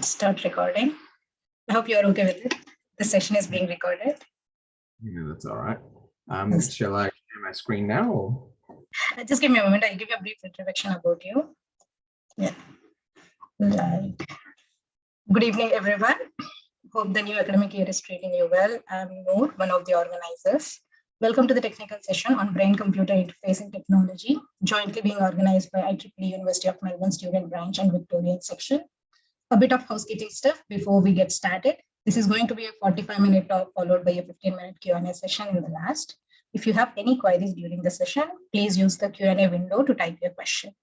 Let's start recording. I hope you're okay with it. The session is being recorded. Yeah, that's all right. Shall I share my screen now? Or? Just give me a moment. I'll give you a brief introduction about you. Yeah. Right. Good evening, everyone. Hope the new academic year is treating you well. I'm Noor, one of the organizers. Welcome to the technical session on brain-computer interfacing technology, jointly being organized by IEEE University of Melbourne Student Branch and Victorian Section. A bit of housekeeping stuff before we get started. This is going to be a 45-minute talk followed by a 15-minute Q&A session in the last. If you have any queries during the session, please use the Q&A window to type your question.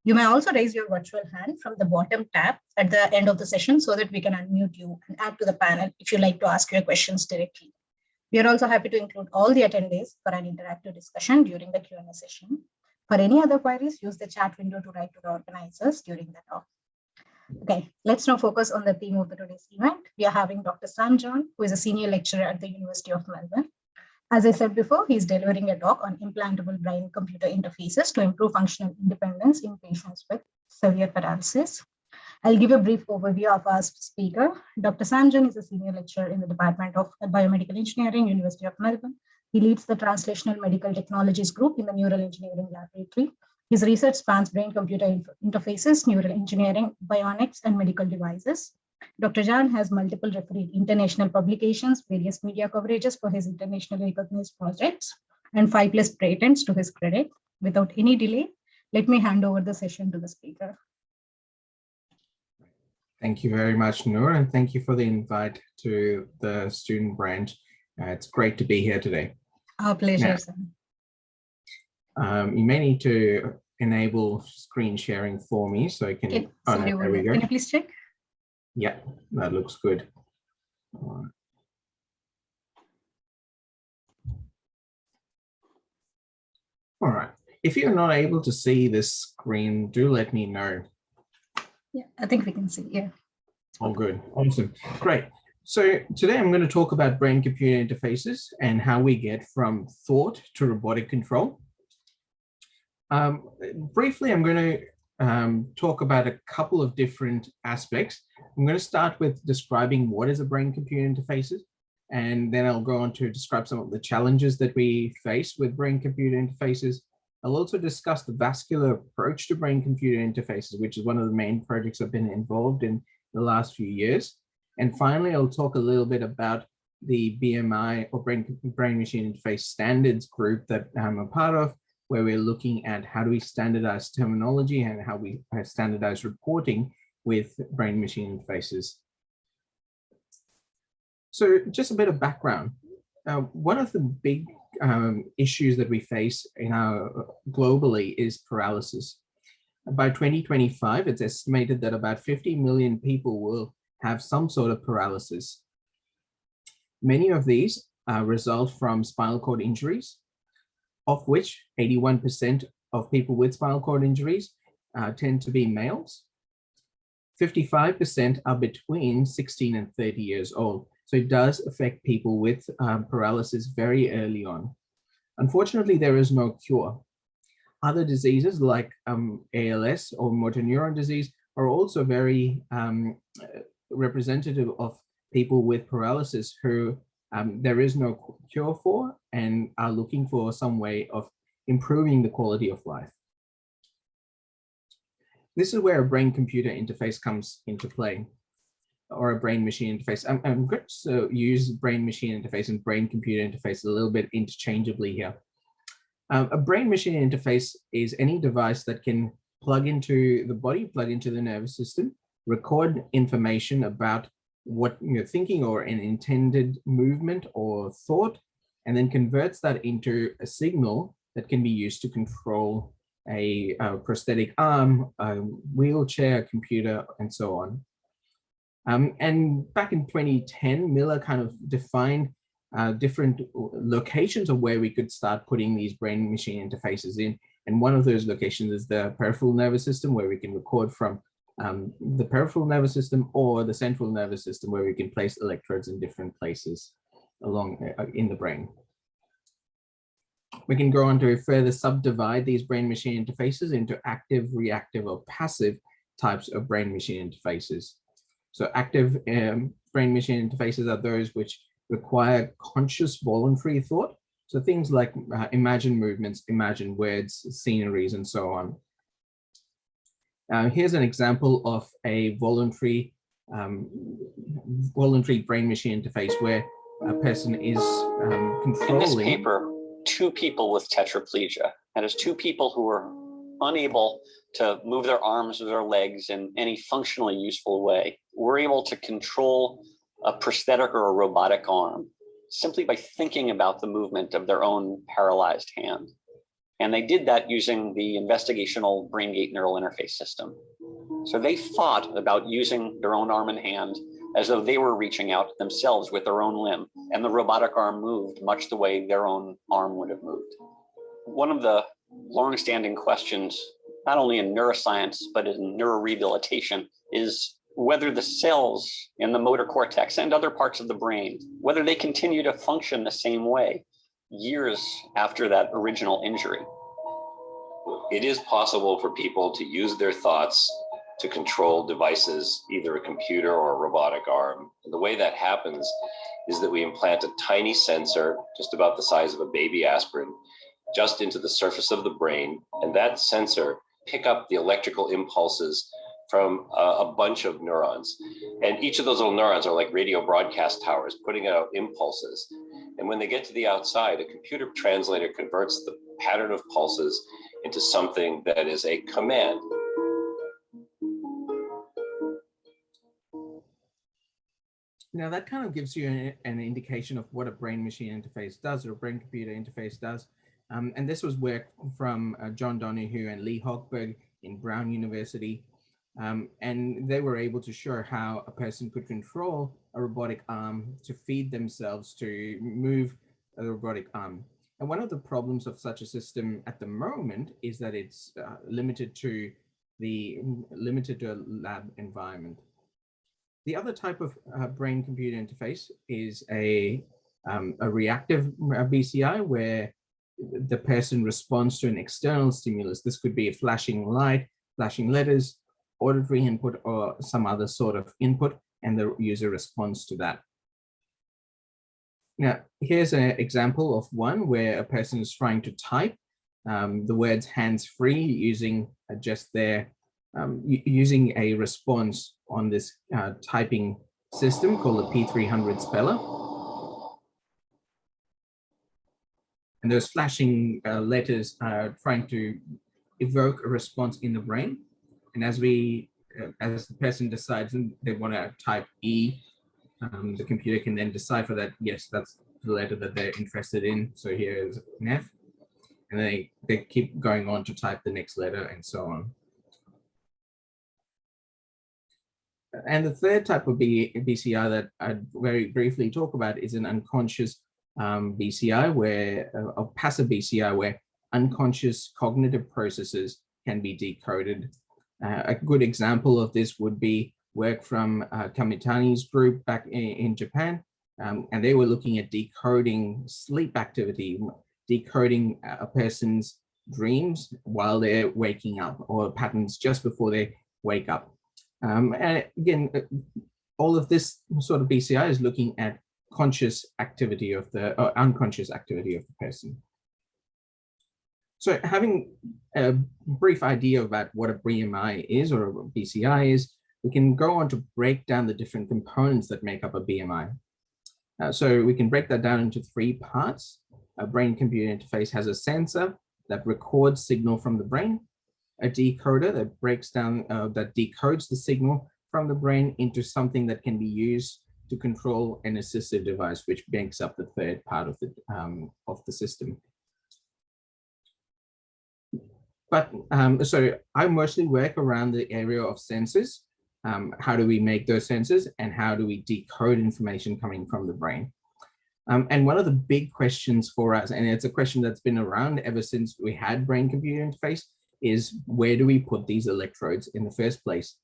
You may also raise your virtual hand from the bottom tab at the end of the session so that we can unmute you and add to the panel if you like to ask your questions directly. We are also happy to include all the attendees for an interactive discussion during the Q&A session. For any other queries, use the chat window to write to the organizers during the talk. Okay, let's now focus on the theme of today's event. We are having Dr. Sanjan, who is a senior lecturer at the University of Melbourne. As I said before, he's delivering a talk on implantable brain-computer interfaces to improve functional independence in patients with severe paralysis. I'll give a brief overview of our speaker. Dr. Sanjan is a senior lecturer in the Department of Biomedical Engineering, University of Melbourne. He leads the Translational Medical Technologies Group in the Neural Engineering Laboratory. His research spans brain-computer interfaces, neural engineering, bionics, and medical devices. Dr. Jan has multiple refereed international publications, various media coverages for his internationally recognized projects, and 5+ patents to his credit. Without any delay, let me hand over the session to the speaker. Thank you very much, Noor, and thank you for the invite to the student branch. It's great to be here today. Our pleasure, now, sir. You may need to enable screen sharing for me so I can. Okay, oh, no, there we go. Can you please check? Yeah, that looks good. All right. If you're not able to see this screen, do let me know. Yeah, I think we can see. Yeah. Oh, good. Awesome. Great. So today I'm going to talk about brain-computer interfaces and how we get from thought to robotic control. Briefly, I'm going to talk about a couple of different aspects. I'm going to start with describing what is a brain-computer interfaces, and then I'll go on to describe some of the challenges that we face with brain-computer interfaces. I'll also discuss the vascular approach to brain-computer interfaces, which is one of the main projects I've been involved in the last few years. And finally, I'll talk a little bit about the BMI or brain-machine interface standards group that I'm a part of, where we're looking at how do we standardize terminology and how we standardize reporting with brain-machine interfaces. So just a bit of background. One of the big issues that we face globally is paralysis. By 2025, it's estimated that about 50 million people will have some sort of paralysis. Many of these result from spinal cord injuries, of which 81% of people with spinal cord injuries tend to be males. 55% are between 16 and 30 years old. So it does affect people with paralysis very early on. Unfortunately, there is no cure. Other diseases like ALS or motor neuron disease are also very representative of people with paralysis who there is no cure for and are looking for some way of improving the quality of life. This is where a brain-computer interface comes into play, or a brain-machine interface. I'm going to use brain-machine interface and brain-computer interface a little bit interchangeably here. A brain-machine interface is any device that can plug into the body, plug into the nervous system, record information about what you're thinking or an intended movement or thought, and then converts that into a signal that can be used to control a prosthetic arm, a wheelchair, a computer, and so on. And back in 2010, Miller kind of defined different locations of where we could start putting these brain-machine interfaces in. And one of those locations is the peripheral nervous system, where we can record from the peripheral nervous system, or the central nervous system, where we can place electrodes in different places along in the brain. We can go on to further subdivide these brain-machine interfaces into active, reactive, or passive types of brain-machine interfaces. So active brain-machine interfaces are those which require conscious voluntary thought. So things like imagine movements, imagine words, sceneries, and so on. Here's an example of a voluntary brain-machine interface where a person is controlling. In this paper, 2 people with tetraplegia, that is 2 people who are unable to move their arms or their legs in any functionally useful way, were able to control a prosthetic or a robotic arm simply by thinking about the movement of their own paralyzed hand. And they did that using the investigational brain-gate neural interface system. So they thought about using their own arm and hand as though they were reaching out themselves with their own limb, and the robotic arm moved much the way their own arm would have moved. One of the long-standing questions, not only in neuroscience, but in neurorehabilitation, is whether the cells in the motor cortex and other parts of the brain, whether they continue to function the same way years after that original injury. It is possible for people to use their thoughts to control devices, either a computer or a robotic arm. And the way that happens is that we implant a tiny sensor, just about the size of a baby aspirin, just into the surface of the brain. And that sensor pick up the electrical impulses from a bunch of neurons. And each of those little neurons are like radio broadcast towers putting out impulses. And when they get to the outside, a computer translator converts the pattern of pulses into something that is a command. Now that kind of gives you an indication of what a brain-machine interface does, or a brain-computer interface does. And this was work from John Donohue and Lee Hochberg in Brown University. And they were able to show how a person could control a robotic arm to feed themselves to move a robotic arm. And one of the problems of such a system at the moment is that it's limited to a lab environment. The other type of brain-computer interface is a reactive BCI, where the person responds to an external stimulus. This could be a flashing light, flashing letters, auditory input, or some other sort of input, and the user responds to that. Now, here's an example of one where a person is trying to type the words hands-free using just their using a response on this typing system called the P300 speller. And those flashing letters are trying to evoke a response in the brain. And as the person decides they want to type E, the computer can then decipher that, yes, that's the letter that they're interested in. So here is an F. And they keep going on to type the next letter and so on. And the third type of BCI that I'd very briefly talk about is an unconscious BCI, where a passive BCI, where unconscious cognitive processes can be decoded. A good example of this would be work from Kamitani's group back in Japan, and they were looking at decoding sleep activity, decoding a person's dreams while they're waking up, or patterns just before they wake up. And again, all of this sort of BCI is looking at conscious activity of the, or unconscious activity of the person. So having a brief idea about what a BMI is, or a BCI is, we can go on to break down the different components that make up a BMI. So we can break that down into 3 parts. A brain-computer interface has a sensor that records signal from the brain, a decoder that breaks down, that decodes the signal from the brain into something that can be used to control an assistive device, which makes up the third part of the system. But so I mostly work around the area of sensors. How do we make those sensors, and how do we decode information coming from the brain? And one of the big questions for us, and it's a question that's been around ever since we had brain-computer interface, is where do we put these electrodes in the first place?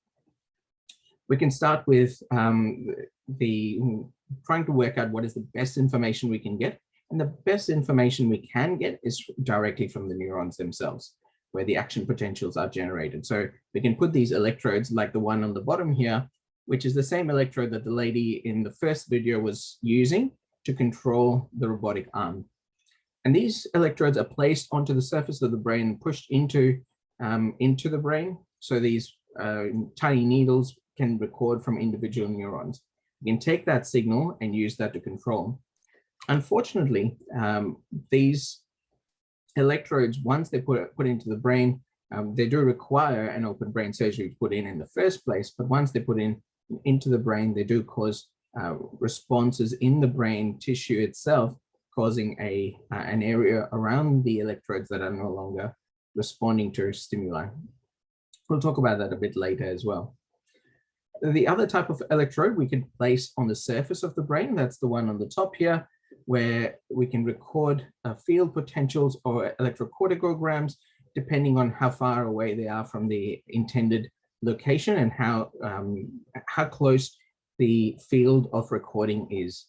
We can start with trying to work out what is the best information we can get. And the best information we can get is directly from the neurons themselves, where the action potentials are generated. So we can put these electrodes, like the one on the bottom here, which is the same electrode that the lady in the first video was using to control the robotic arm. And these electrodes are placed onto the surface of the brain and pushed into the brain. So these tiny needles can record from individual neurons. You can take that signal and use that to control. Unfortunately, these electrodes, once they put into the brain, they do require an open brain surgery to put in the first place. But once they put into the brain, they do cause responses in the brain tissue itself, causing an area around the electrodes that are no longer responding to stimuli. We'll talk about that a bit later as well. The other type of electrode we can place on the surface of the brain, that's the one on the top here, where we can record field potentials or electrocorticograms, depending on how far away they are from the intended location and how close the field of recording is.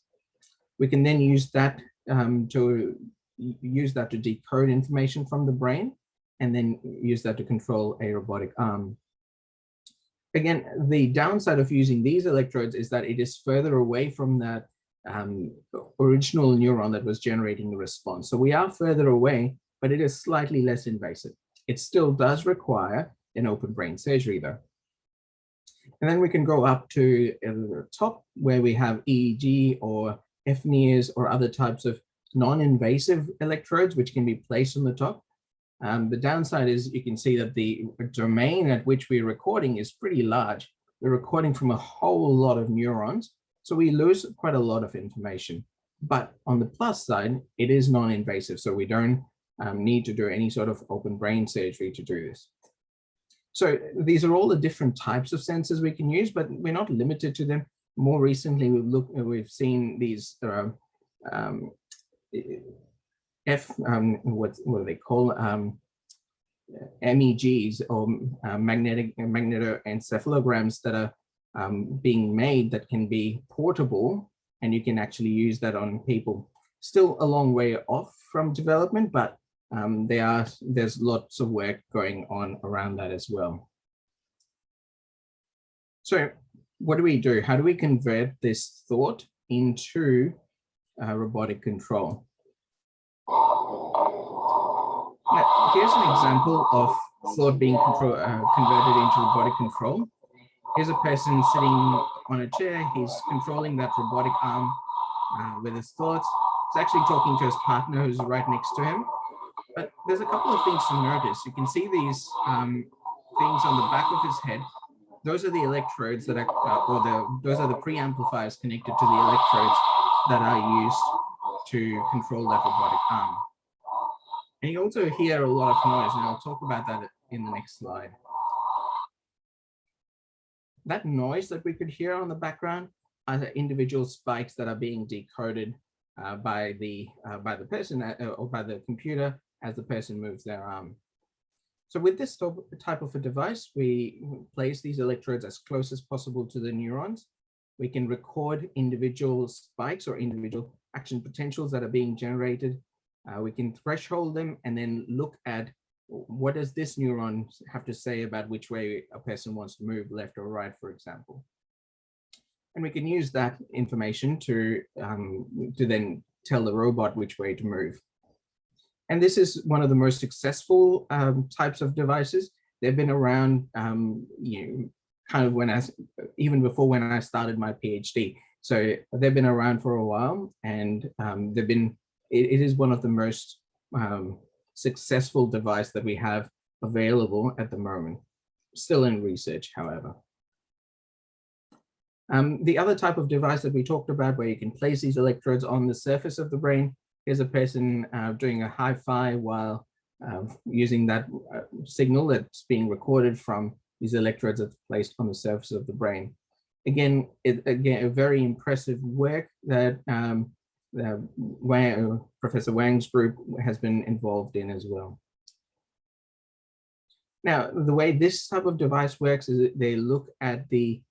We can then use that to decode information from the brain, and then use that to control a robotic arm. Again, the downside of using these electrodes is that it is further away from that original neuron that was generating the response. So we are further away, but it is slightly less invasive. It still does require an open brain surgery though. And then we can go up to the top where we have EEG or FNIRs or other types of non-invasive electrodes, which can be placed on the top. The downside is you can see that the domain at which we're recording is pretty large. We're recording from a whole lot of neurons, so we lose quite a lot of information. But on the plus side, it is non-invasive, so we don't need to do any sort of open brain surgery to do this. So these are all the different types of sensors we can use, but we're not limited to them. More recently, we've seen these what do they call MEGs or magnetoencephalograms that are being made that can be portable, and you can actually use that on people. Still a long way off from development, but there's lots of work going on around that as well. So what do we do? How do we convert this thought into robotic control? Now, here's an example of thought being converted into robotic control. Here's a person sitting on a chair. He's controlling that robotic arm with his thoughts. He's actually talking to his partner who's right next to him. But there's a couple of things to notice. You can see these things on the back of his head. Those are the electrodes that are, those are the preamplifiers connected to the electrodes that are used to control that robotic arm. And you also hear a lot of noise, and I'll talk about that in the next slide. That noise that we could hear on the background are the individual spikes that are being decoded by the person or by the computer as the person moves their arm. So with this type of a device, we place these electrodes as close as possible to the neurons. We can record individual spikes or individual action potentials that are being generated. We can threshold them and then look at what does this neuron have to say about which way a person wants to move, left or right, for example. And we can use that information to then tell the robot which way to move. And this is one of the most successful types of devices. They've been around, kind of even before when I started my PhD. So they've been around for a while, and it is one of the most successful device that we have available at the moment. Still in research, however. The other type of device that we talked about, where you can place these electrodes on the surface of the brain. Here's a person doing a hi-fi while using that signal that's being recorded from these electrodes that's placed on the surface of the brain. Again, a very impressive work that Professor Wang's group has been involved in as well. Now, the way this type of device works is that they look at the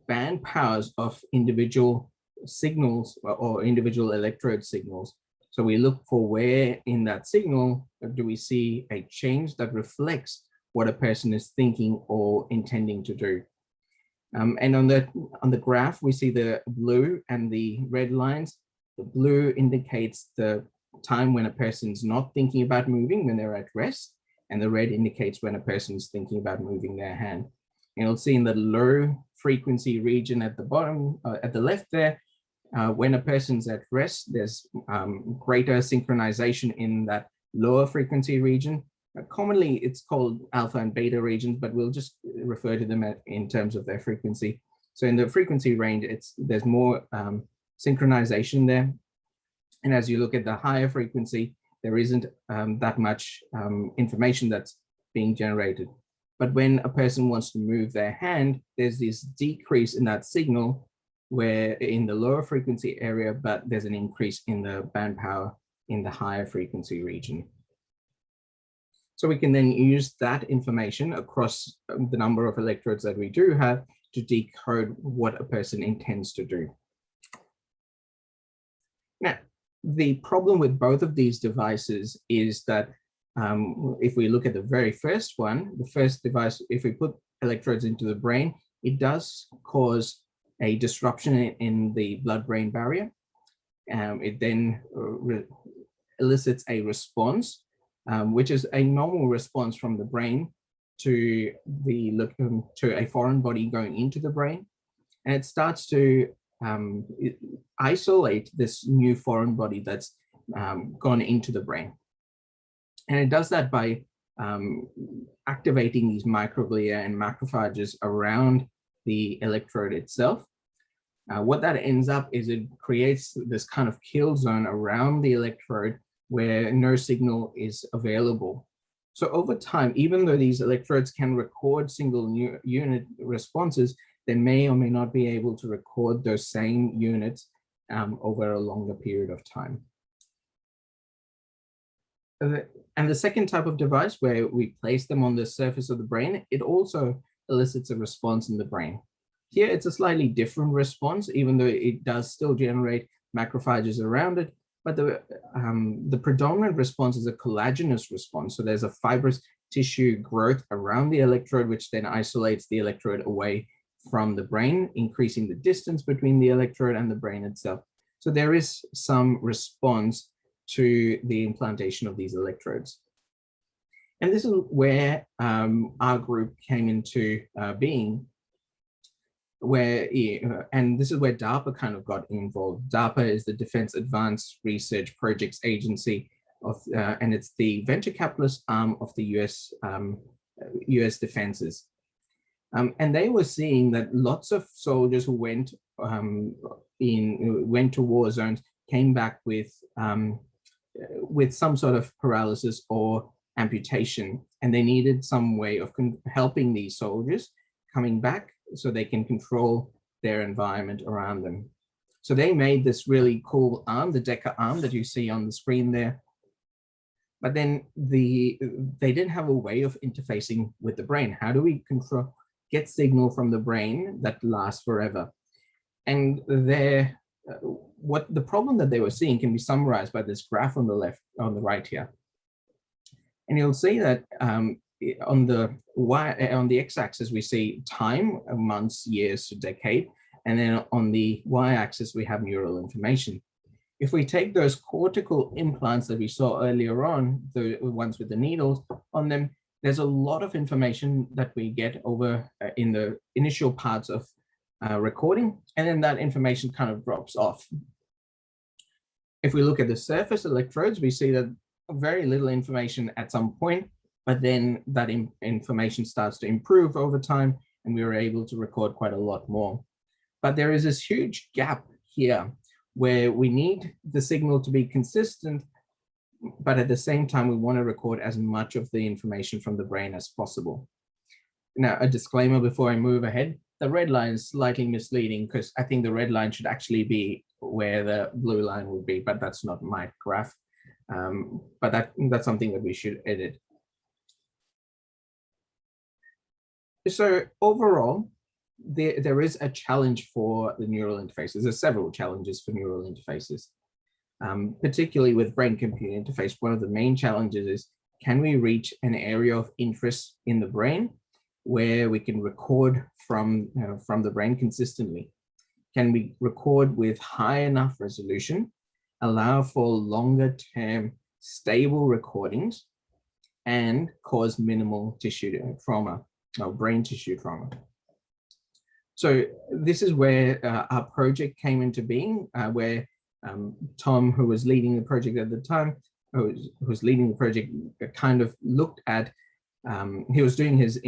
band powers of individual signals or individual electrode signals. So we look for where in that signal do we see a change that reflects what a person is thinking or intending to do. And on the graph, we see the blue and the red lines. The blue indicates the time when a person's not thinking about moving, when they're at rest, and the red indicates when a person's thinking about moving their hand. And you'll see in the low frequency region at the bottom, at the left there, when a person's at rest, there's greater synchronization in that lower frequency region. Commonly, it's called alpha and beta regions, but we'll just refer to them in terms of their frequency. So in the frequency range, there's more synchronization there. And as you look at the higher frequency, there isn't that much information that's being generated. But when a person wants to move their hand, there's this decrease in that signal where in the lower frequency area, but there's an increase in the band power in the higher frequency region. So we can then use that information across the number of electrodes that we do have to decode what a person intends to do. Now, the problem with both of these devices is that if we look at the very first one, the first device, if we put electrodes into the brain, it does cause a disruption in the blood-brain barrier. It then elicits a response, which is a normal response from the brain to a foreign body going into the brain, and it starts to isolate this new foreign body that's gone into the brain. And it does that by activating these microglia and macrophages around the electrode itself. What that ends up is it creates this kind of kill zone around the electrode where no signal is available. So over time, even though these electrodes can record single unit responses, they may or may not be able to record those same units over a longer period of time. And the second type of device, where we place them on the surface of the brain, it also elicits a response in the brain. Here, it's a slightly different response, even though it does still generate macrophages around it. But the predominant response is a collagenous response. So there's a fibrous tissue growth around the electrode, which then isolates the electrode away from the brain, increasing the distance between the electrode and the brain itself. So there is some response to the implantation of these electrodes. And this is where our group came into being, and this is where DARPA kind of got involved. DARPA is the Defense Advanced Research Projects Agency, and it's the venture capitalist arm of the US defenses. And they were seeing that lots of soldiers who went to war zones came back with some sort of paralysis or amputation, and they needed some way of helping these soldiers coming back so they can control their environment around them. So they made this really cool arm, the DECA arm that you see on the screen there. But then they didn't have a way of interfacing with the brain. How do we get signal from the brain that lasts forever? And the problem that they were seeing can be summarized by this graph on the right here. And you'll see that on the x-axis, we see time, months, years to decade. And then on the y-axis, we have neural information. If we take those cortical implants that we saw earlier on, the ones with the needles on them, there's a lot of information that we get over in the initial parts of recording, and then that information kind of drops off. If we look at the surface electrodes, we see that very little information at some point, but then that information starts to improve over time, and we were able to record quite a lot more. But there is this huge gap here where we need the signal to be consistent, but at the same time, we want to record as much of the information from the brain as possible. Now, a disclaimer before I move ahead, the red line is slightly misleading because I think the red line should actually be where the blue line would be, but that's not my graph. But that's something that we should edit. So overall, there is a challenge for the neural interfaces. There's several challenges for neural interfaces, particularly with brain-computer interface. One of the main challenges is, can we reach an area of interest in the brain where we can record from the brain consistently? Can we record with high enough resolution, allow for longer term stable recordings, and cause minimal tissue trauma or brain tissue trauma? So this is where our project came into being, where Tom, who was leading the project at the time, who was leading the project, kind of looked at, he was doing his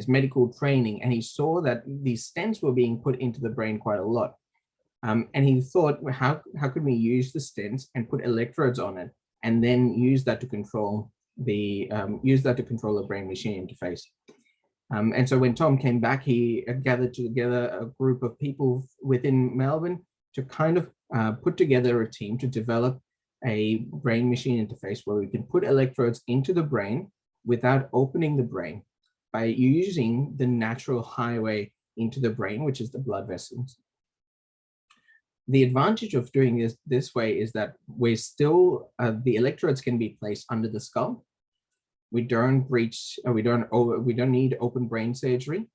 medical training, and he saw that these stents were being put into the brain quite a lot. And he thought, well, how could we use the stents and put electrodes on it, and then use that to control the brain-machine interface? And so when Tom came back, he gathered together a group of people within Melbourne to kind of put together a team to develop a brain-machine interface where we can put electrodes into the brain without opening the brain, by using the natural highway into the brain, which is the blood vessels. The advantage of doing this way is that we're still, the electrodes can be placed under the skull. We don't need open brain surgery,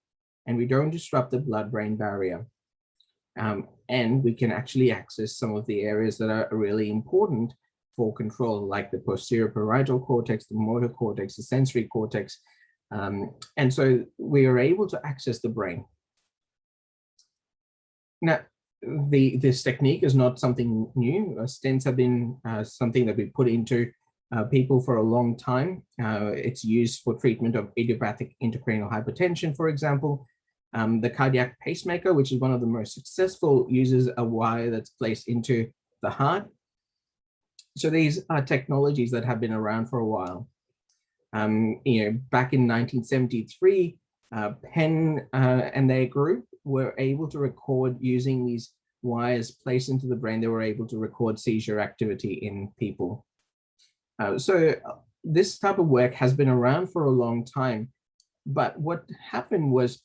and we don't disrupt the blood-brain barrier. And we can actually access some of the areas that are really important for control, like the posterior parietal cortex, the motor cortex, the sensory cortex. And so we are able to access the brain. Now, this technique is not something new. Stents have been something that we put into people for a long time. It's used for treatment of idiopathic intracranial hypertension, for example. The cardiac pacemaker, which is one of the most successful, uses a wire that's placed into the heart. So these are technologies that have been around for a while. Back in 1973, Penn and their group were able to record using these wires placed into the brain. They were able to record seizure activity in people. So this type of work has been around for a long time, but what happened was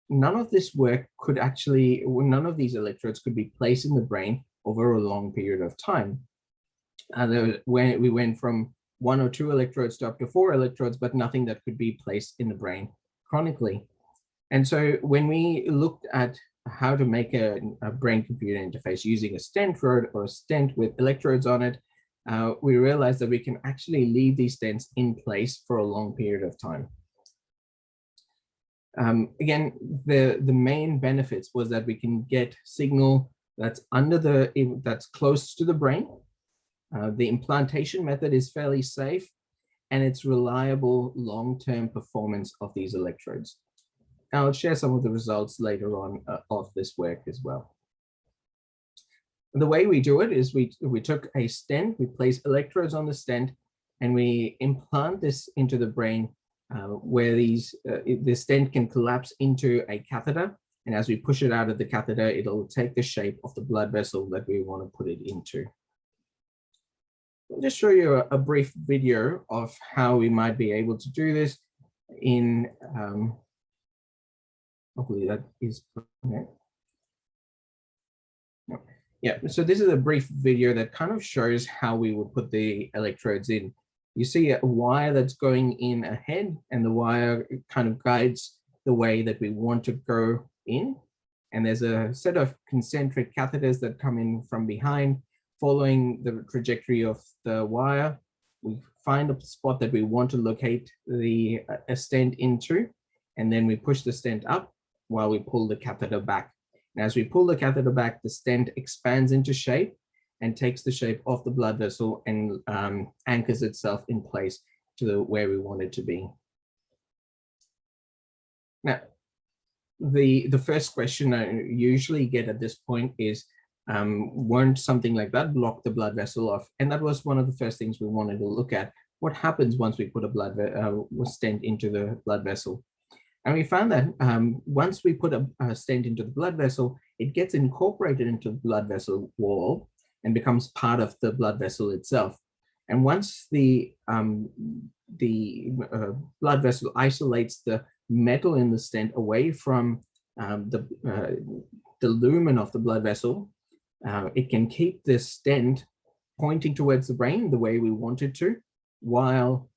none of this work could actually, none of these electrodes could be placed in the brain over a long period of time. When we went from 1 or 2 electrodes to up to 4 electrodes, but nothing that could be placed in the brain chronically. And so when we looked at how to make a brain-computer interface using a stent rod or a stent with electrodes on it, we realized that we can actually leave these stents in place for a long period of time. Again, the main benefits was that we can get signal that's that's close to the brain. The implantation method is fairly safe, and it's reliable long-term performance of these electrodes. I'll share some of the results later on of this work as well. The way we do it is we took a stent, we place electrodes on the stent, and we implant this into the brain where the stent can collapse into a catheter. And as we push it out of the catheter, it'll take the shape of the blood vessel that we want to put it into. I'll just show you a brief video of how we might be able to do this in, hopefully that is, okay. Yeah, so this is a brief video that kind of shows how we would put the electrodes in. You see a wire that's going in ahead, and the wire kind of guides the way that we want to go in. And there's a set of concentric catheters that come in from behind, following the trajectory of the wire. We find a spot that we want to locate the stent into, and then we push the stent up while we pull the catheter back. And as we pull the catheter back, the stent expands into shape and takes the shape of the blood vessel and anchors itself in place to where we want it to be. Now, the first question I usually get at this point is, won't something like that block the blood vessel off? And that was one of the first things we wanted to look at. What happens once we put a stent into the blood vessel? And we found that once we put a stent into the blood vessel, it gets incorporated into the blood vessel wall and becomes part of the blood vessel itself. And once the blood vessel isolates the metal in the stent away from the lumen of the blood vessel, it can keep this stent pointing towards the brain the way we want it to, while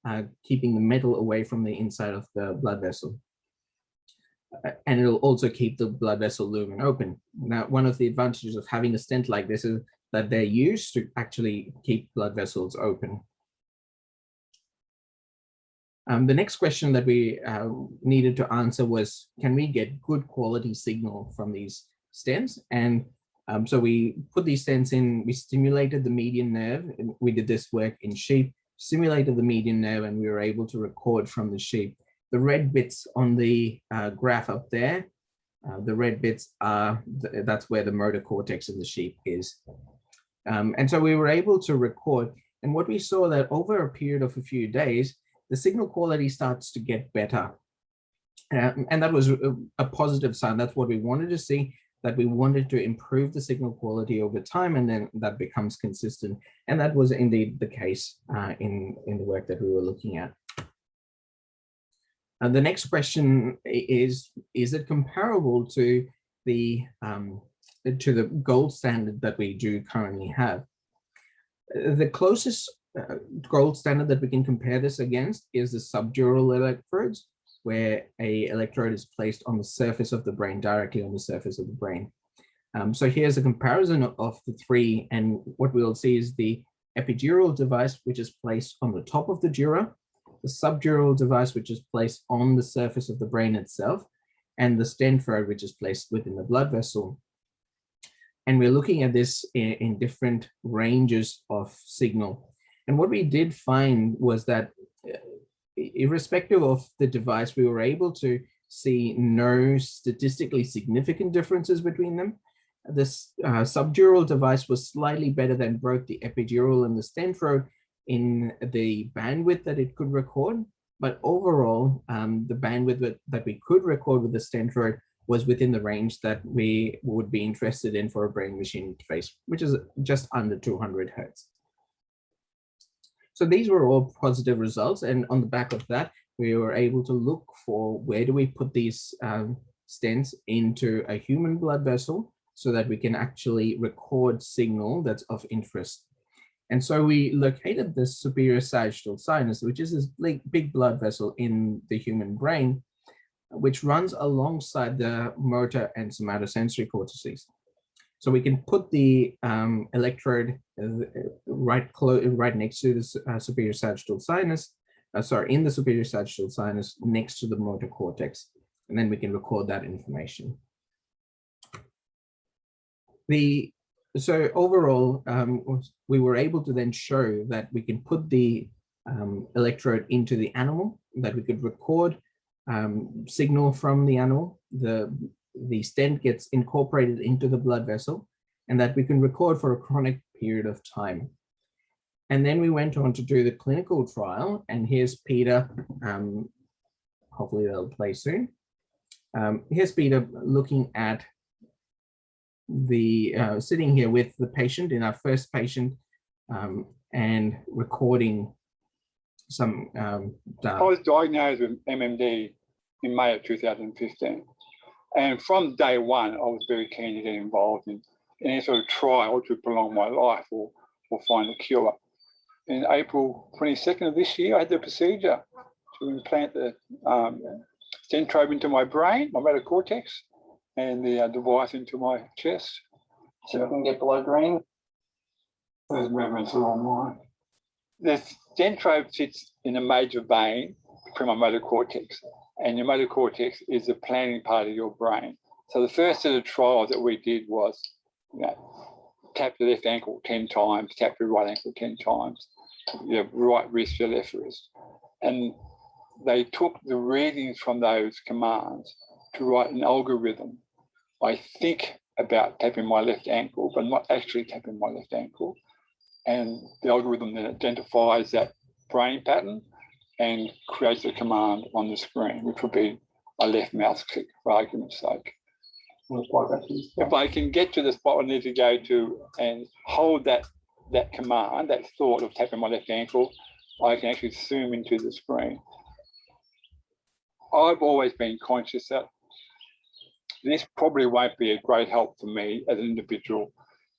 keeping the metal away from the inside of the blood vessel. and it'll also keep the blood vessel lumen open. Now, one of the advantages of having a stent like this is that they're used to actually keep blood vessels open. The next question that we needed to answer was, can we get good quality signal from these stents? And so we put these stents in, we stimulated the median nerve, and we did this work in sheep, stimulated the median nerve, and we were able to record from the sheep. The red bits on the graph up there, the red bits are, that's where the motor cortex of the sheep is. And so we were able to record, and what we saw that over a period of a few days, the signal quality starts to get better. And that was a positive sign. That's what we wanted to see, that we wanted to improve the signal quality over time, and then that becomes consistent. And that was indeed the case in the work that we were looking at. And the next question is it comparable to the gold standard that we do currently have? The closest gold standard that we can compare this against is the subdural electrodes, where a electrode is placed on the surface of the brain, directly on the surface of the brain. So here's a comparison of the three, and what we'll see is the epidural device, which is placed on the top of the dura, the subdural device, which is placed on the surface of the brain itself, and the stent probe, which is placed within the blood vessel. And we're looking at this in different ranges of signal. And what we did find was that irrespective of the device, we were able to see no statistically significant differences between them. This subdural device was slightly better than both the epidural and the stent probe in the bandwidth that it could record, but overall, the bandwidth that we could record with the stent probe was within the range that we would be interested in for a brain-machine interface, which is just under 200 Hertz. So these were all positive results, and on the back of that, we were able to look for where do we put these stents into a human blood vessel so that we can actually record signal that's of interest. And so we located the superior sagittal sinus, which is this big blood vessel in the human brain, which runs alongside the motor and somatosensory cortices. So we can put the electrode right next to the superior sagittal sinus, in the superior sagittal sinus next to the motor cortex, and then we can record that information. So overall, we were able to then show that we can put the electrode into the animal, that we could record signal from the animal, the stent gets incorporated into the blood vessel, and that we can record for a chronic period of time. And then we went on to do the clinical trial, and here's Peter, hopefully they'll play soon. Here's Peter looking at the, sitting here with the patient in our first patient and recording some data. I was diagnosed with MMD in May of 2015. And from day one, I was very keen to get involved in any sort of trial to prolong my life or find a cure. In April 22nd of this year, I had the procedure to implant the stent probe into my brain, my motor cortex, and the device into my chest. So I can get blood green. Those movements are on mine. The stent probe sits in a major vein between my motor cortex, and your motor cortex is the planning part of your brain. So the first set of trials that we did was, tap the left ankle 10 times, tap the right ankle 10 times, your right wrist, your left wrist. And they took the readings from those commands to write an algorithm. I think about tapping my left ankle, but not actually tapping my left ankle. And the algorithm then identifies that brain pattern and creates a command on the screen, which would be a left mouse click, for argument's sake. If I can get to the spot I need to go to and hold that command, that thought of tapping my left ankle, I can actually zoom into the screen. I've always been conscious that this probably won't be a great help for me as an individual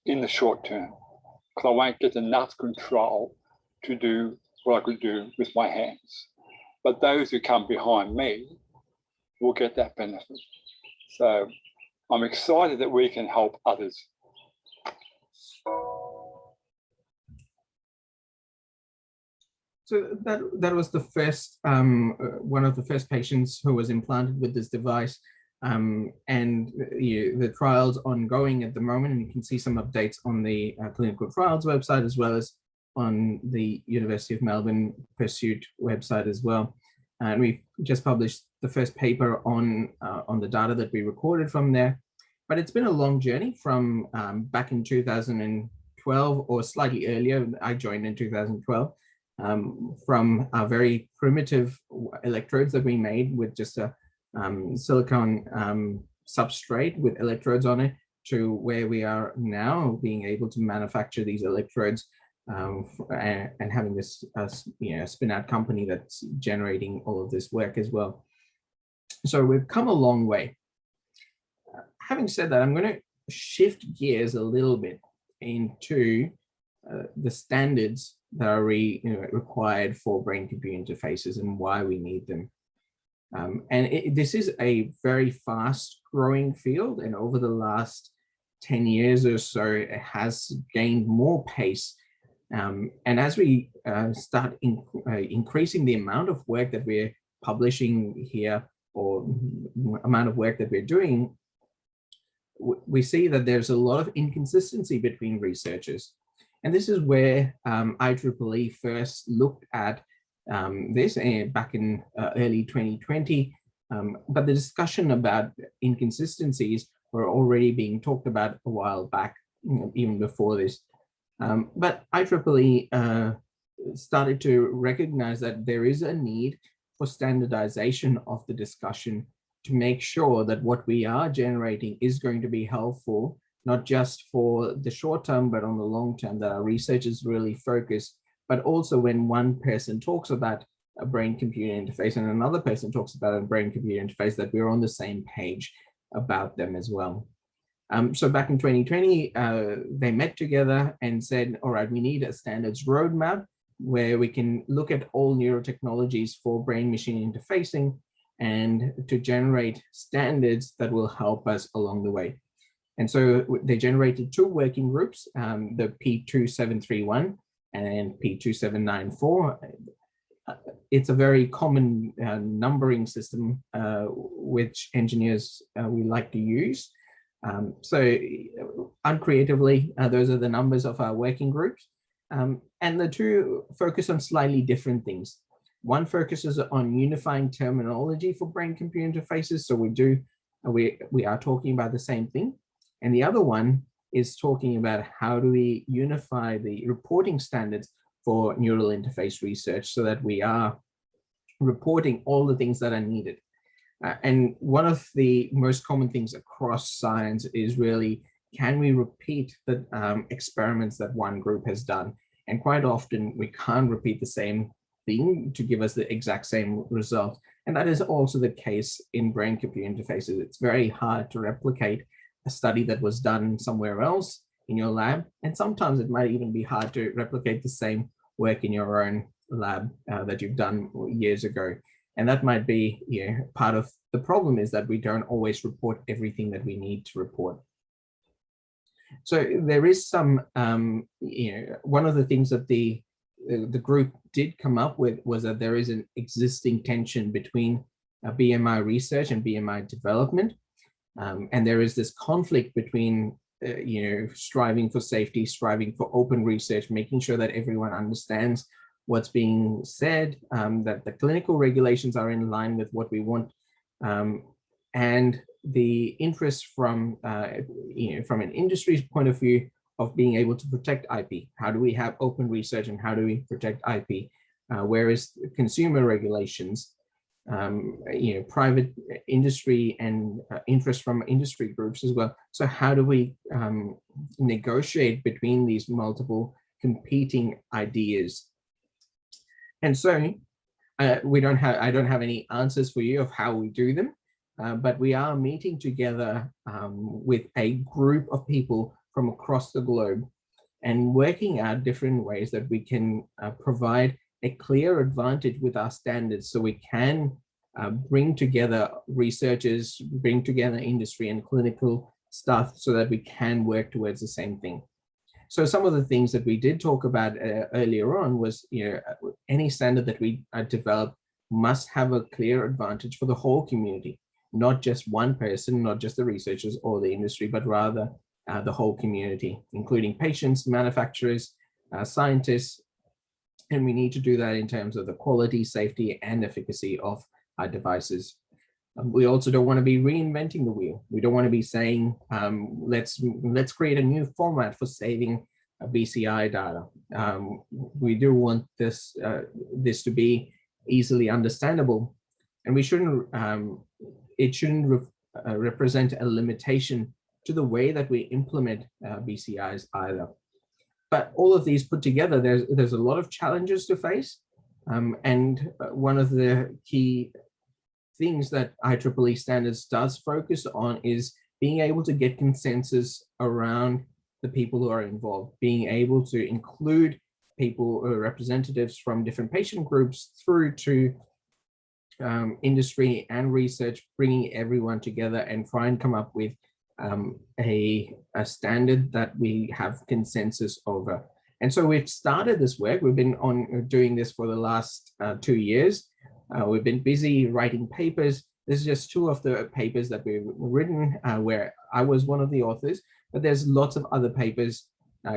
in the short term, because I won't get enough control to do what I could do with my hands. But those who come behind me will get that benefit. So I'm excited that we can help others. So that was the first, one of the first patients who was implanted with this device. And the trial's ongoing at the moment, and you can see some updates on the clinical trials website, as well as on the University of Melbourne Pursuit website as well. And we've just published the first paper on the data that we recorded from there. But it's been a long journey from back in 2012, or slightly earlier. I joined in 2012, from our very primitive electrodes that we made with just a silicone substrate with electrodes on it, to where we are now, being able to manufacture these electrodes and having this spin out company that's generating all of this work as well. So we've come a long way. Having said that, I'm going to shift gears a little bit into the standards that are required for brain-computer interfaces and why we need them. This is a very fast-growing field, and over the last 10 years or so, it has gained more pace. And as we start increasing the amount of work that we're publishing here, or amount of work that we're doing, we see that there's a lot of inconsistency between researchers. And this is where IEEE first looked at this back in early 2020. But the discussion about inconsistencies were already being talked about a while back, even before this. But IEEE started to recognize that there is a need for standardization of the discussion to make sure that what we are generating is going to be helpful, not just for the short term, but on the long term, that our research is really focused. But also when one person talks about a brain-computer interface and another person talks about a brain-computer interface, that we're on the same page about them as well. So back in 2020, they met together and said, all right, we need a standards roadmap where we can look at all neurotechnologies for brain-machine interfacing and to generate standards that will help us along the way. And so they generated two working groups, the P2731 and P2794. It's a very common numbering system which engineers we like to use. So uncreatively, those are the numbers of our working groups. And the two focus on slightly different things. One focuses on unifying terminology for brain-computer interfaces. So we are talking about the same thing. And the other one is talking about how do we unify the reporting standards for neural interface research so that we are reporting all the things that are needed. And one of the most common things across science is really, can we repeat the experiments that one group has done? And quite often we can't repeat the same thing to give us the exact same result. And that is also the case in brain-computer interfaces. It's very hard to replicate a study that was done somewhere else in your lab. And sometimes it might even be hard to replicate the same work in your own lab that you've done years ago. And that might be part of the problem, is that we don't always report everything that we need to report. So there is some, one of the things that the group did come up with was that there is an existing tension between BMI research and BMI development. And there is this conflict between, striving for safety, striving for open research, making sure that everyone understands what's being said, that the clinical regulations are in line with what we want, and the interest from an industry's point of view of being able to protect IP. How do we have open research and how do we protect IP? Whereas consumer regulations, private industry and interest from industry groups as well. So how do we negotiate between these multiple competing ideas? And so I don't have any answers for you of how we do them, but we are meeting together with a group of people from across the globe and working out different ways that we can provide a clear advantage with our standards, so we can bring together researchers, bring together industry and clinical stuff so that we can work towards the same thing. So some of the things that we did talk about earlier on was, any standard that we develop must have a clear advantage for the whole community, not just one person, not just the researchers or the industry, but rather the whole community, including patients, manufacturers, scientists. And we need to do that in terms of the quality, safety, and efficacy of our devices. We also don't want to be reinventing the wheel. We don't want to be saying, let's create a new format for saving BCI data. We do want this to be easily understandable, and we shouldn't. It shouldn't represent a limitation to the way that we implement BCIs either. But all of these put together, there's a lot of challenges to face, and one of the key things that IEEE standards does focus on is being able to get consensus around the people who are involved, being able to include people or representatives from different patient groups through to industry and research, bringing everyone together and try and come up with a standard that we have consensus over. And so we've started this work. We've been doing this for the last 2 years. We've been busy writing papers. This is just 2 of the papers that we've written where I was one of the authors, but there's lots of other papers.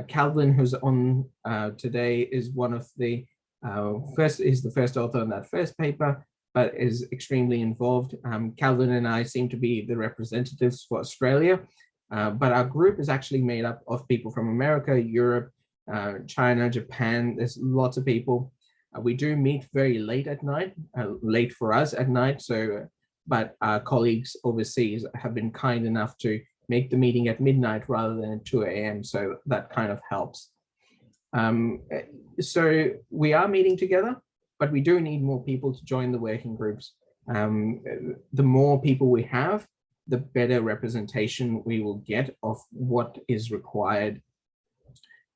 Calvin, who's on today, is one of the the first author on that first paper, but is extremely involved. Calvin and I seem to be the representatives for Australia, but our group is actually made up of people from America, Europe, China, Japan. There's lots of people. We do meet very late at night, late for us at night. So, but our colleagues overseas have been kind enough to make the meeting at midnight rather than at 2 a.m. So that kind of helps. So we are meeting together, but we do need more people to join the working groups. The more people we have, the better representation we will get of what is required.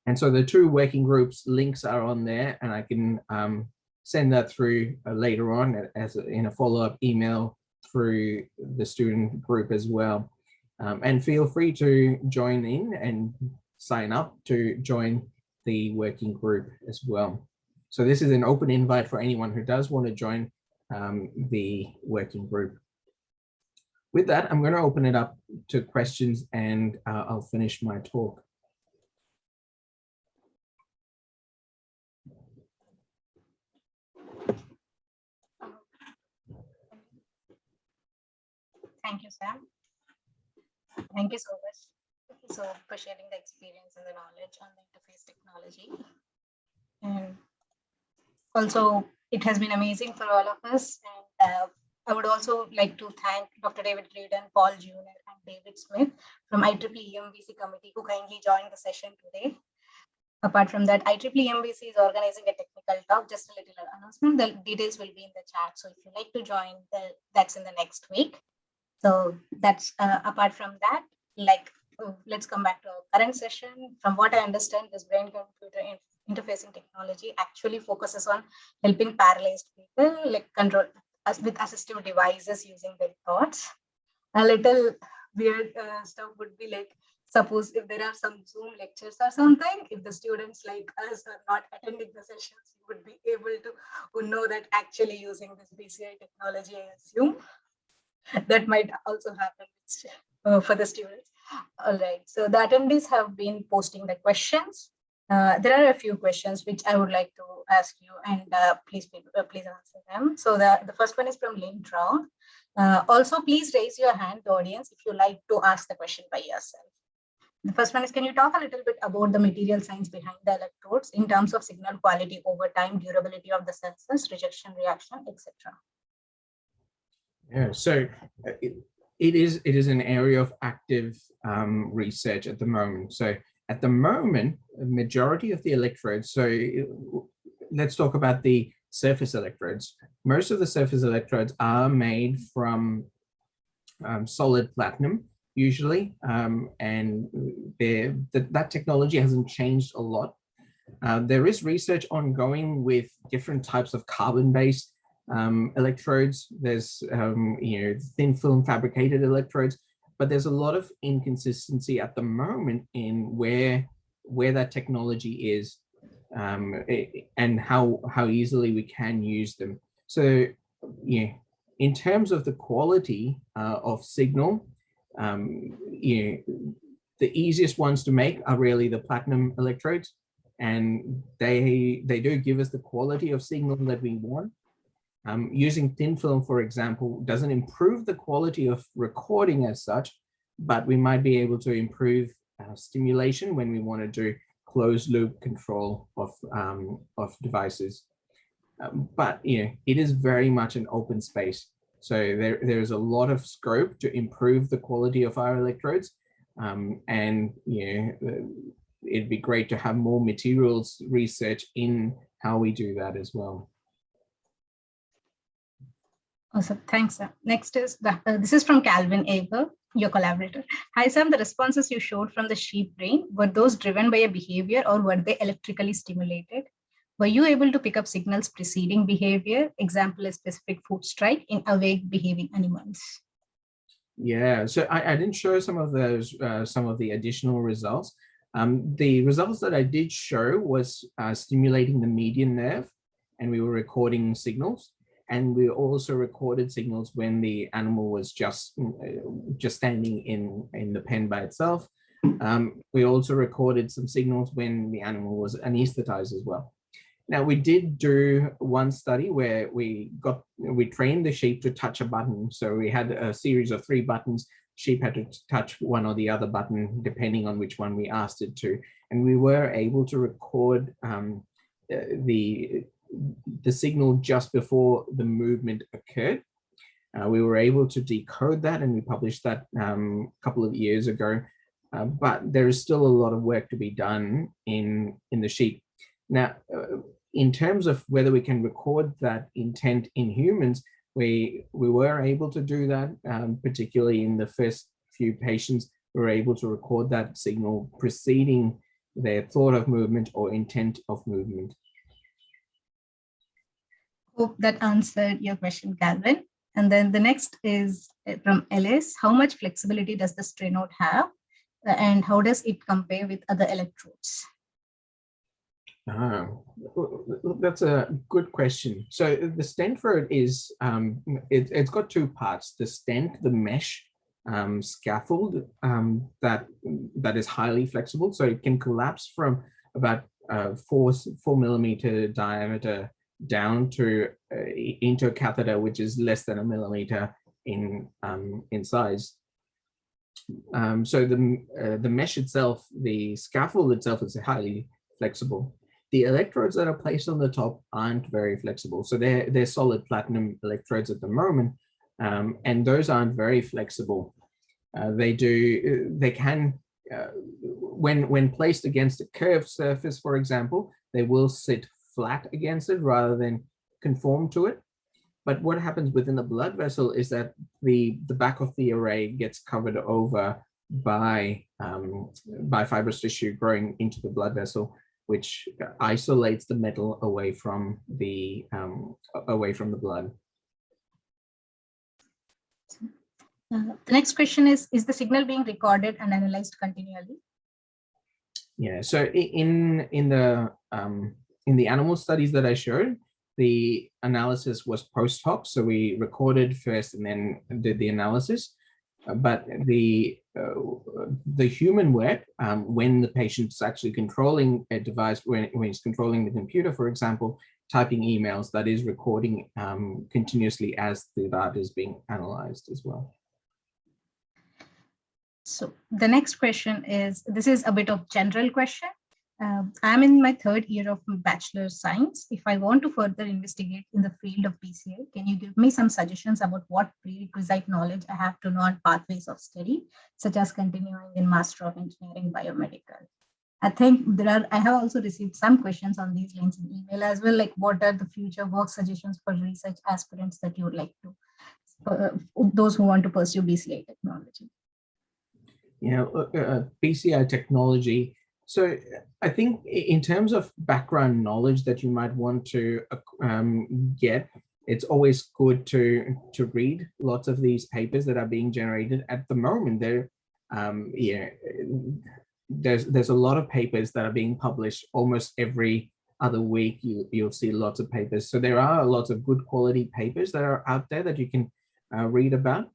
And so the 2 working groups links are on there, and I can send that through later on in a follow-up email through the student group as well. And feel free to join in and sign up to join the working group as well. So this is an open invite for anyone who does want to join the working group. With that, I'm going to open it up to questions, and I'll finish my talk. Thank you, Sam. Thank you so much for sharing the experience and the knowledge on the interface technology. And also, it has been amazing for all of us. And I would also like to thank Dr. David Reardon, Paul Jr., and David Smith from IEEE UMBC committee who kindly joined the session today. Apart from that, IEEE UMBC is organizing a technical talk, just a little announcement. The details will be in the chat. So if you'd like to join, that's in the next week. So that's apart from that, let's come back to our current session. From what I understand, this brain-computer interfacing technology actually focuses on helping paralyzed people control us with assistive devices using their thoughts. A little weird stuff would be suppose if there are some Zoom lectures or something, if the students like us are not attending the sessions, you would be able to know that actually using this BCI technology, I assume. That might also happen for the students. All right, so the attendees have been posting the questions. There are a few questions which I would like to ask you, and please answer them. So the first one is from Lynn Trout. Also, please raise your hand, the audience, if you like to ask the question by yourself. The first one is, can you talk a little bit about the material science behind the electrodes in terms of signal quality over time, durability of the sensors, rejection, reaction, etc.? Yeah, so it is an area of active research at the moment. So at the moment, a majority of the electrodes, so let's talk about the surface electrodes. Most of the surface electrodes are made from solid platinum, usually, and that technology hasn't changed a lot. There is research ongoing with different types of carbon-based electrodes. There's thin film fabricated electrodes, but there's a lot of inconsistency at the moment in where that technology is and how easily we can use them. So in terms of the quality of signal, the easiest ones to make are really the platinum electrodes, and they do give us the quality of signal that we want. Using thin film, for example, doesn't improve the quality of recording as such, but we might be able to improve stimulation when we want to do closed loop control of devices. But it is very much an open space. So there's a lot of scope to improve the quality of our electrodes. And it'd be great to have more materials research in how we do that as well. Awesome, thanks, Sam. Next is this is from Calvin Aber, your collaborator. Hi, Sam. The responses you showed from the sheep brain, were those driven by a behavior or were they electrically stimulated? Were you able to pick up signals preceding behavior? Example, a specific food strike in awake behaving animals. Yeah, so I didn't show some of those, some of the additional results. The results that I did show was stimulating the median nerve, and we were recording signals. And we also recorded signals when the animal was just standing in the pen by itself. We also recorded some signals when the animal was anesthetized as well. Now, we did do one study where we trained the sheep to touch a button. So we had a series of 3 buttons. Sheep had to touch one or the other button, depending on which one we asked it to. And we were able to record the signal just before the movement occurred. We were able to decode that, and we published that a couple of years ago. But there is still a lot of work to be done in the sheep. Now, in terms of whether we can record that intent in humans, we were able to do that, particularly in the first few patients. We were able to record that signal preceding their thought of movement or intent of movement. Hope that answered your question, Calvin. And then the next is from Ellis. How much flexibility does the stray node have? And how does it compare with other electrodes? That's a good question. So the stent for it is, it's got 2 parts. The stent, the mesh scaffold that is highly flexible. So it can collapse from about 4 millimeter diameter down to into a catheter, which is less than 1 millimeter in size. So the mesh itself, the scaffold itself, is highly flexible. The electrodes that are placed on the top aren't very flexible. So they're solid platinum electrodes at the moment, and those aren't very flexible. They can, when placed against a curved surface, for example, they will sit flat against it rather than conform to it. But what happens within the blood vessel is that the back of the array gets covered over by fibrous tissue growing into the blood vessel, which isolates the metal away from the blood. The next question is the signal being recorded and analyzed continually? Yeah, so in the animal studies that I showed, the analysis was post hoc. So we recorded first and then did the analysis. But the human work, when the patient's actually controlling a device, when he's controlling the computer, for example, typing emails, that is recording continuously as the data is being analyzed as well. So the next question is, this is a bit of general question. I'm in my 3rd year of Bachelor Science. If I want to further investigate in the field of PCI, can you give me some suggestions about what prerequisite knowledge I have to know on pathways of study, such as continuing in Master of Engineering Biomedical? I think I have also received some questions on these lines in email as well, like what are the future work suggestions for research aspirants that you would like to, those who want to pursue BCI technology? Yeah, PCI technology. So I think in terms of background knowledge that you might want to get, it's always good to read lots of these papers that are being generated at the moment. There's a lot of papers that are being published almost every other week. You'll see lots of papers. So there are lots of good quality papers that are out there that you can read about.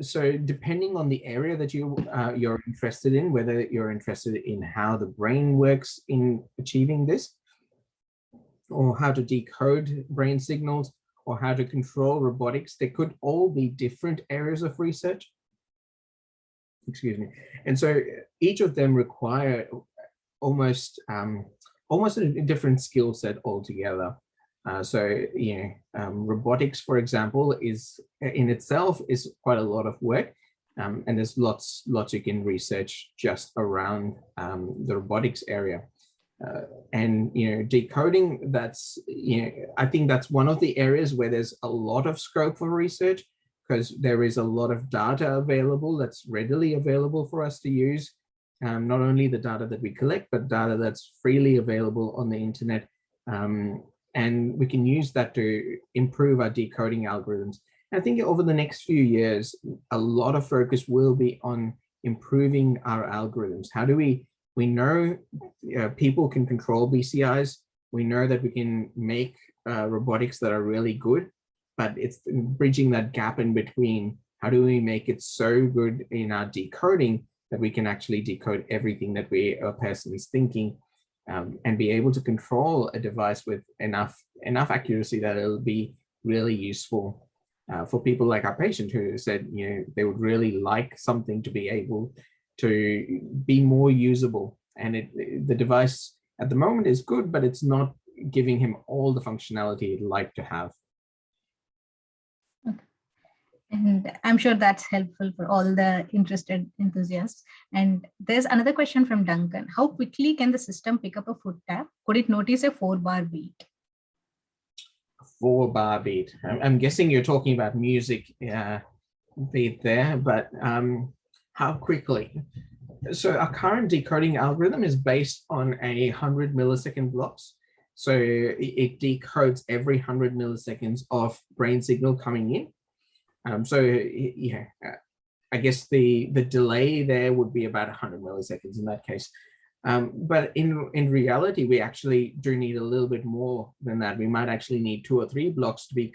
So depending on the area that you're interested in, whether you're interested in how the brain works in achieving this, or how to decode brain signals, or how to control robotics, they could all be different areas of research. Excuse me. And so each of them require almost a different skill set altogether. Robotics, for example, is in itself is quite a lot of work, and there's lots you can research just around the robotics area. And decoding, that's I think that's one of the areas where there's a lot of scope for research, because there is a lot of data available that's readily available for us to use. Not only the data that we collect, but data that's freely available on the internet. And we can use that to improve our decoding algorithms. And I think over the next few years, a lot of focus will be on improving our algorithms. How do we know people can control BCIs. We know that we can make robotics that are really good, but it's bridging that gap in between. How do we make it so good in our decoding that we can actually decode everything that a person is thinking, and be able to control a device with enough accuracy that it'll be really useful for people like our patient who said they would really like something to be able to be more usable. And the device at the moment is good, but it's not giving him all the functionality he'd like to have. And I'm sure that's helpful for all the interested enthusiasts. And there's another question from Duncan. How quickly can the system pick up a foot tap? Could it notice a 4-bar beat? 4-bar beat. I'm guessing you're talking about music beat there, but how quickly? So our current decoding algorithm is based on 100 millisecond blocks. So it decodes every 100 milliseconds of brain signal coming in. I guess the delay there would be about 100 milliseconds in that case. But in reality, we actually do need a little bit more than that. We might actually need 2 or 3 blocks to be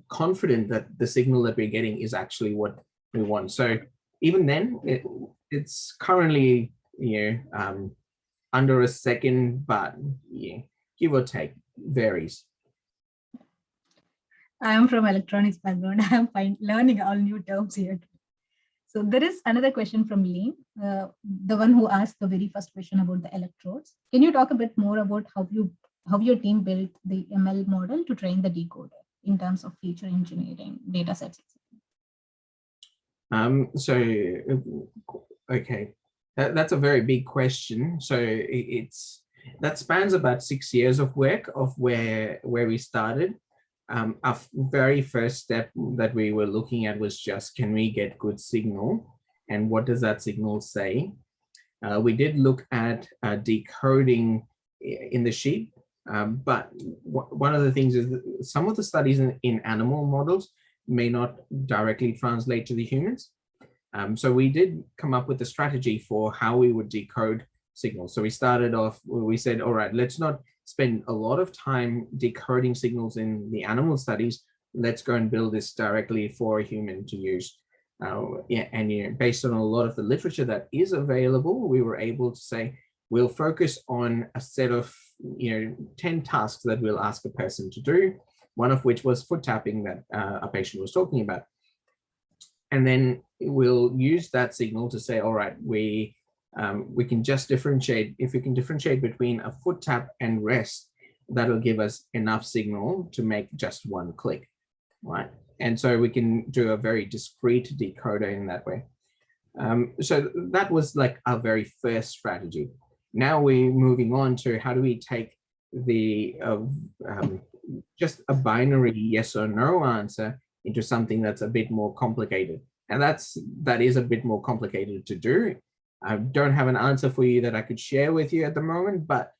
confident that the signal that we're getting is actually what we want. So even then, it's currently under a second, but give or take, varies. I am from electronics background. I'm learning all new terms here. So there is another question from Lee, the one who asked the very first question about the electrodes. Can you talk a bit more about how your team built the ML model to train the decoder in terms of feature engineering, data sets, etc.? Okay, that's a very big question. So that spans about 6 years of work of where we started. Our very first step that we were looking at was just, can we get good signal? And what does that signal say? We did look at decoding in the sheep, but one of the things is that some of the studies in animal models may not directly translate to the humans. So we did come up with a strategy for how we would decode signals. So we started off, we said, all right, let's not spend a lot of time decoding signals in the animal studies. Let's go and build this directly for a human to use. Based on a lot of the literature that is available, we were able to say, we'll focus on a set of 10 tasks that we'll ask a person to do, one of which was foot tapping that a patient was talking about. And then we'll use that signal to say, all right, we can just differentiate. If we can differentiate between a foot tap and rest, that'll give us enough signal to make just one click, right? And so we can do a very discrete decoder in that way. So that was like our very first strategy. Now we're moving on to how do we take the just a binary yes or no answer into something that's a bit more complicated. And that is a bit more complicated to do. I don't have an answer for you that I could share with you at the moment, but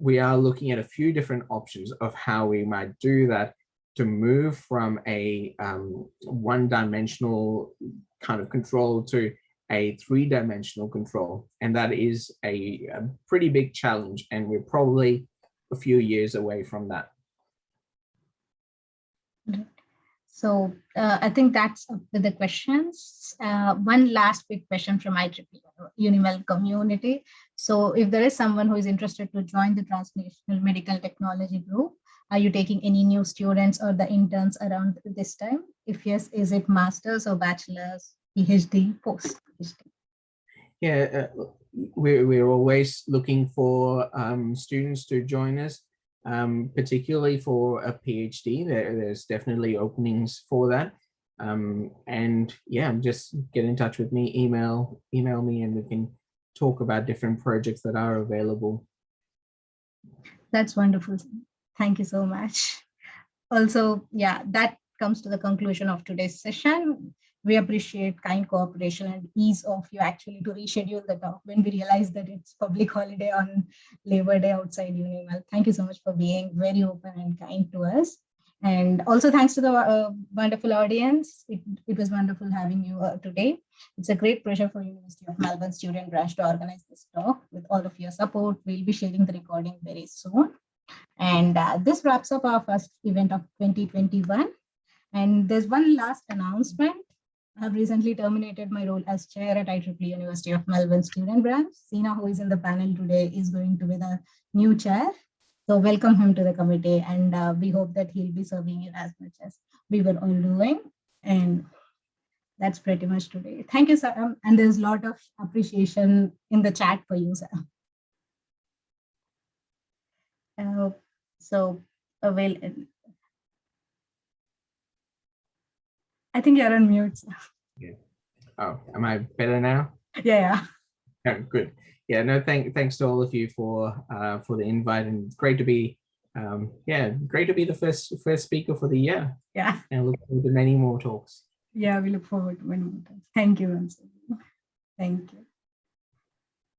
we are looking at a few different options of how we might do that to move from a one-dimensional kind of control to a three-dimensional control. And that is a pretty big challenge, and we're probably a few years away from that. So I think that's up with the questions. One last quick question from IEEE UniMelb community. So if there is someone who is interested to join the Transnational Medical Technology Group, are you taking any new students or the interns around this time? If yes, is it master's or bachelor's, PhD, post-PhD? Yeah, we're always looking for students to join us. Particularly for a PhD, there's definitely openings for that. And yeah, just get in touch with me, email me, and we can talk about different projects that are available. That's wonderful. Thank you so much. Also, yeah, that comes to the conclusion of today's session. We appreciate kind cooperation and ease of you actually to reschedule the talk when we realize that it's public holiday on Labor Day outside UniMelb. Thank you so much for being very open and kind to us. And also thanks to the wonderful audience. It was wonderful having you today. It's a great pleasure for University of Melbourne Student Branch to organize this talk. With all of your support, we'll be sharing the recording very soon. And this wraps up our first event of 2021. And there's one last announcement. I have recently terminated my role as chair at IEEE University of Melbourne Student Branch. Sina, who is in the panel today, is going to be the new chair. So welcome him to the committee, and we hope that he'll be serving you as much as we were all doing. And that's pretty much today. Thank you, sir. And there's a lot of appreciation in the chat for you, sir. Well, I think you're on mute, sir. Yeah. Oh, am I better now? Yeah. Oh, good. Yeah, no, thanks to all of you for the invite, and it's great to be great to be the first speaker for the year. Yeah. And look forward to many more talks. Yeah, we look forward to many more talks. Thank you. Thank you.